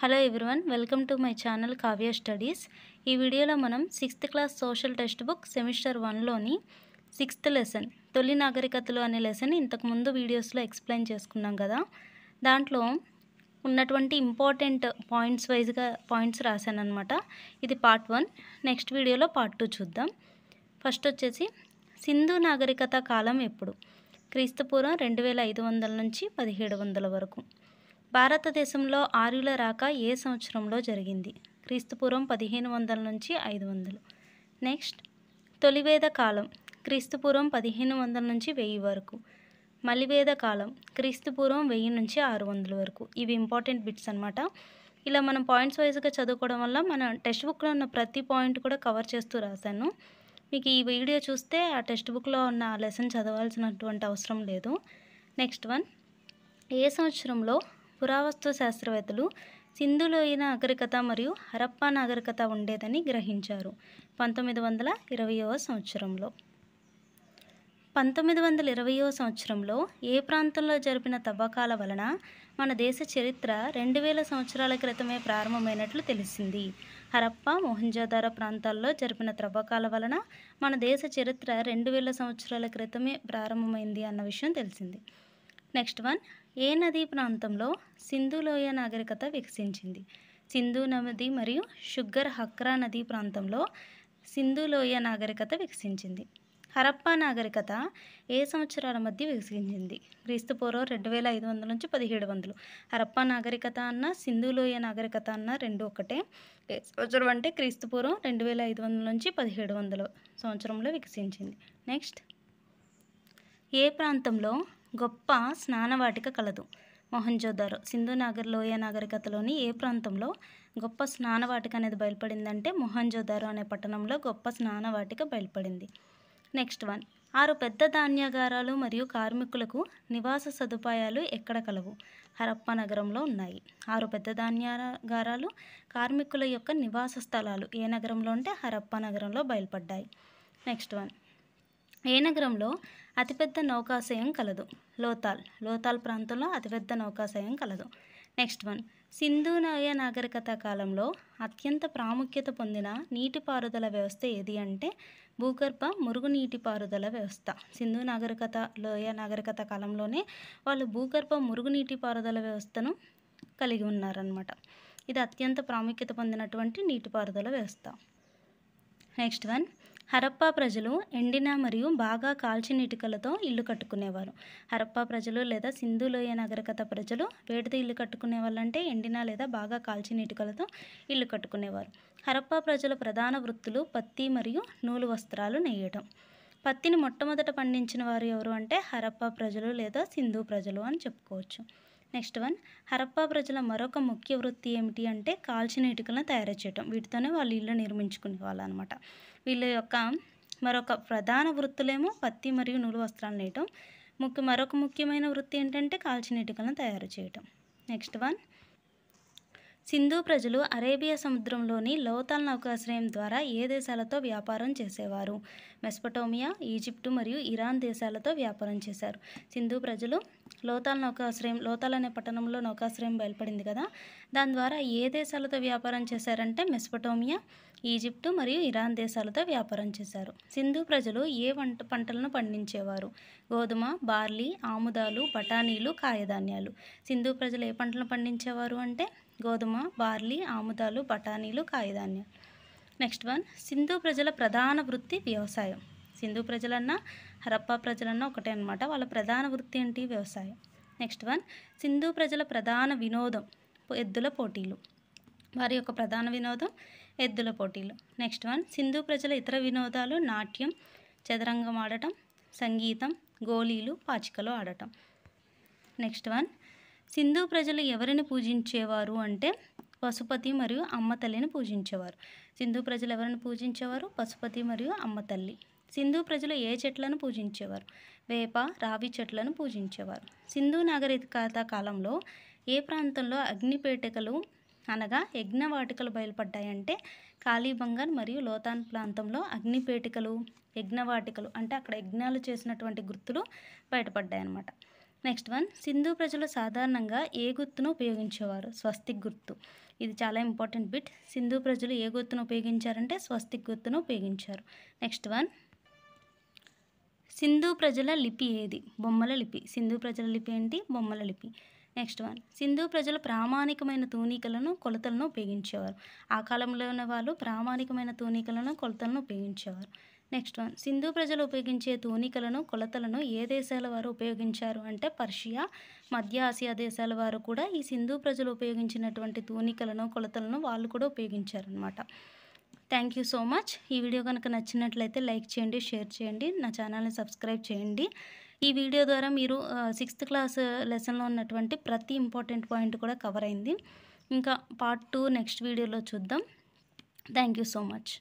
Hello everyone, welcome to my channel Kavya studies. ఈ వీడియోలో మనం 6th class social text book semester 1లోని 6th lesson తొలి నాగరికతలు అనే లెసన్ ఇంతకుముందు వీడియోస్లో ఎక్స్ప్లెయిన్ చేసుకున్నాం కదా. దాంట్లో ఉన్నటువంటి ఇంపార్టెంట్ పాయింట్స్ వైజ్గా పాయింట్స్ రాశాను అనమాట. ఇది పార్ట్ 1. నెక్స్ట్ వీడియోలో పార్ట్ 2 చూద్దాం. ఫస్ట్ వచ్చేసి సింధు నాగరికత కాలం ఎప్పుడు? క్రీస్తుపూర్వం 2500 నుంచి 1700 వరకు. భారతదేశంలో ఆర్యుల రాక ఏ సంవత్సరంలో జరిగింది? క్రీస్తుపూర్వం 1500 నుంచి 500. నెక్స్ట్ తొలివేద కాలం క్రీస్తుపూర్వం 1500 నుంచి 1000 వరకు. మలివేద కాలం క్రీస్తుపూర్వం 1000 నుంచి 600 వరకు. ఇవి ఇంపార్టెంట్ బిట్స్ అనమాట. ఇలా మనం పాయింట్స్ వైజ్గా చదువుకోవడం వల్ల మన టెక్స్ట్ బుక్లో ఉన్న ప్రతి పాయింట్ కూడా కవర్ చేస్తూ రాశాను. మీకు ఈ వీడియో చూస్తే ఆ టెక్స్ట్ బుక్లో ఉన్న ఆ లెసన్ చదవాల్సినటువంటి అవసరం లేదు. నెక్స్ట్ వన్, ఏ సంవత్సరంలో పురావస్తు శాస్త్రవేత్తలు సింధు లోయ నాగరికత మరియు హరప్పా నాగరికత ఉండేదని గ్రహించారు? 1920వ సంవత్సరంలో. 1920వ సంవత్సరంలో ఏ ప్రాంతంలో జరిపిన తవ్వకాల వలన మన దేశ చరిత్ర 2000 సంవత్సరాల క్రితమే ప్రారంభమైనట్లు తెలిసింది? హరప్పా, మొహంజోదారో ప్రాంతాల్లో జరిపిన త్రవ్వకాల వలన మన దేశ చరిత్ర 2000 సంవత్సరాల క్రితమే ప్రారంభమైంది అన్న విషయం తెలిసింది. నెక్స్ట్ వన్, ఏ నదీ ప్రాంతంలో సింధు లోయ నాగరికత వికసించింది? సింధు నది మరియు షుగ్గర్ హక్రా నదీ ప్రాంతంలో సింధు లోయ నాగరికత వికసించింది. హరప్పా నాగరికత ఏ సంవత్సరాల మధ్య వికసించింది? క్రీస్తుపూర్వం 2500 నుంచి 1700. హరప్పా నాగరికత అన్న సింధు లోయ నాగరికత అన్న రెండు ఒకటే. ఏ సంవత్సరం అంటే క్రీస్తుపూర్వం 2500 నుంచి 1700 సంవత్సరంలో వికసించింది. నెక్స్ట్, ఏ ప్రాంతంలో గొప్ప స్నానవాటిక కలదు? మొహంజోదారో. సింధు లోయ నాగరికతలోని ఏ ప్రాంతంలో గొప్ప స్నానవాటిక అనేది బయలుపడిందంటే మొహంజోదారో అనే పట్టణంలో గొప్ప స్నానవాటిక బయలుపడింది. నెక్స్ట్ వన్, 6 పెద్ద ధాన్యాగారాలు మరియు కార్మికులకు నివాస సదుపాయాలు ఎక్కడ కలవు? హరప్పా నగరంలో ఉన్నాయి. 6 పెద్ద ధాన్యాగారాలు, కార్మికుల యొక్క నివాస స్థలాలు ఏ నగరంలో అంటే హరప్పా నగరంలో బయలుపడ్డాయి. నెక్స్ట్ వన్, ఏ నగరంలో అతిపెద్ద నౌకాశ్రయం కలదు? లోతాల్ ప్రాంతంలో అతిపెద్ద నౌకాశ్రయం కలదు. నెక్స్ట్ వన్, సింధు లోయ నాగరికత కాలంలో అత్యంత ప్రాముఖ్యత పొందిన నీటిపారుదల వ్యవస్థ ఏది అంటే భూగర్భ మురుగునీటిపారుదల వ్యవస్థ. సింధు లోయ నాగరికత కాలంలోనే వాళ్ళు భూగర్భ మురుగునీటిపారుదల వ్యవస్థను కలిగి ఉన్నారన్నమాట. ఇది అత్యంత ప్రాముఖ్యత పొందినటువంటి నీటిపారుదల వ్యవస్థ. నెక్స్ట్ వన్, హరప్పా ప్రజలు ఎండిన మరియు బాగా కాల్చిన ఇటుకలతో ఇల్లు కట్టుకునేవారు. హరప్పా ప్రజలు లేదా సింధు లోయ నాగరికత ప్రజలు వేటితో ఇల్లు కట్టుకునే వాళ్ళంటే ఎండిన లేదా బాగా కాల్చిన ఇటుకలతో ఇల్లు కట్టుకునేవారు. హరప్పా ప్రజల ప్రధాన వృత్తులు పత్తి మరియు నూలు వస్త్రాలు నేయటం. పత్తిని మొట్టమొదట పండించిన వారు ఎవరు అంటే హరప్పా ప్రజలు లేదా సింధు ప్రజలు అని చెప్పుకోవచ్చు. నెక్స్ట్ వన్, హరప్పా ప్రజల మరొక ముఖ్య వృత్తి ఏమిటి అంటే కాల్చిన ఇటుకలను తయారు చేయటం. వీటితోనే వాళ్ళు ఇల్లు నిర్మించుకునే వాళ్ళు అనమాట. వీళ్ళ యొక్క మరొక ప్రధాన వృత్తులేమో పత్తి మరియు నూలు వస్త్రాలు నేయటం. మరొక ముఖ్యమైన వృత్తి ఏంటంటే కాల్చిన ఇటుకలను తయారు చేయటం. నెక్స్ట్ వన్, సింధు ప్రజలు అరేబియా సముద్రంలోని లోతాల్ నౌకాశ్రయం ద్వారా ఏ దేశాలతో వ్యాపారం చేసేవారు? మెసొపొటేమియా, ఈజిప్టు మరియు ఇరాన్ దేశాలతో వ్యాపారం చేశారు. సింధు ప్రజలు లోతాల్ అనే పట్టణంలో నౌకాశ్రయం బయలుపడింది కదా, దాని ద్వారా ఏ దేశాలతో వ్యాపారం చేశారంటే మెసొపొటేమియా, ఈజిప్టు మరియు ఇరాన్ దేశాలతో వ్యాపారం చేశారు. సింధు ప్రజలు ఏ పంటలను పండించేవారు? గోధుమ, బార్లీ, ఆముదాలు, బఠానీలు, కాయధాన్యాలు. సింధు ప్రజలు ఏ పంటలను పండించేవారు అంటే గోధుమ, బార్లీ, ఆముదాలు, బఠానీలు, కాయధాన్యాలు. నెక్స్ట్ వన్, సింధు ప్రజల ప్రధాన వృత్తి వ్యవసాయం. సింధు ప్రజలన్నా హరప్పా ప్రజలన్నా ఒకటే అనమాట. వాళ్ళ ప్రధాన వృత్తి ఏంటి? వ్యవసాయం. నెక్స్ట్ వన్, సింధు ప్రజల ప్రధాన వినోదం ఎద్దుల పోటీలు. వారి యొక్క ప్రధాన వినోదం ఎద్దుల పోటీలు. నెక్స్ట్ వన్, సింధు ప్రజల ఇతర వినోదాలు నాట్యం, చదరంగం ఆడటం, సంగీతం, గోళీలు, పాచికలు ఆడటం. నెక్స్ట్ వన్, సింధు ప్రజలు ఎవరిని పూజించేవారు అంటే పశుపతి మరియు అమ్మ తల్లిని పూజించేవారు. సింధు ప్రజలు ఎవరిని పూజించేవారు? పశుపతి మరియు అమ్మ తల్లి. సింధు ప్రజలు ఏ చెట్లను పూజించేవారు? వేప, రావి చెట్లను పూజించేవారు. సింధు నాగరికత కాలంలో ఏ ప్రాంతంలో అగ్నిపేటికలు అనగా యజ్ఞవాటికలు బయలుపడ్డాయంటే కాళీబంగన్ మరియు లోతాన్ ప్రాంతంలో అగ్నిపేటికలు, యజ్ఞవాటికలు అంటే అక్కడ యజ్ఞాలు చేసినటువంటి గుర్తులు బయటపడ్డాయి అన్నమాట. నెక్స్ట్ వన్, సింధు ప్రజలు సాధారణంగా ఏ గుర్తును ఉపయోగించేవారు? స్వస్తిక్ గుర్తు. ఇది చాలా ఇంపార్టెంట్ బిట్. సింధు ప్రజలు ఏ గుర్తును ఉపయోగించారంటే స్వస్తిక్ గుర్తును ఉపయోగించారు. నెక్స్ట్ వన్, సింధు ప్రజల లిపి ఏది? బొమ్మల లిపి. సింధు ప్రజల లిపి ఏంటి? బొమ్మల లిపి. నెక్స్ట్ వన్, సింధు ప్రజలు ప్రామాణికమైన తూనికలను కొలతలను ఉపయోగించేవారు. ఆ కాలంలోనే వాళ్ళు ప్రామాణికమైన తూనికలను కొలతలను ఉపయోగించేవారు. నెక్స్ట్ వన్, సింధు ప్రజలు ఉపయోగించే తూనికలను కొలతలను ఏ దేశాల వారు ఉపయోగించారు అంటే పర్షియా, మధ్య ఆసియా దేశాల వారు కూడా ఈ సింధు ప్రజలు ఉపయోగించినటువంటి తూనికలను కొలతలను వాళ్ళు కూడా ఉపయోగించారు అనమాట. Thank you so much. ఈ వీడియో కనుక నచ్చినట్లయితే లైక్ చేయండి, షేర్ చేయండి, నా ఛానల్ని సబ్స్క్రైబ్ చేయండి. ఈ వీడియో ద్వారా మీరు 6th క్లాస్ లెసన్లో ఉన్నటువంటి ప్రతి ఇంపార్టెంట్ పాయింట్ కూడా కవర్ అయింది. ఇంకా పార్ట్ 2 నెక్స్ట్ వీడియోలో చూద్దాం. Thank you so much.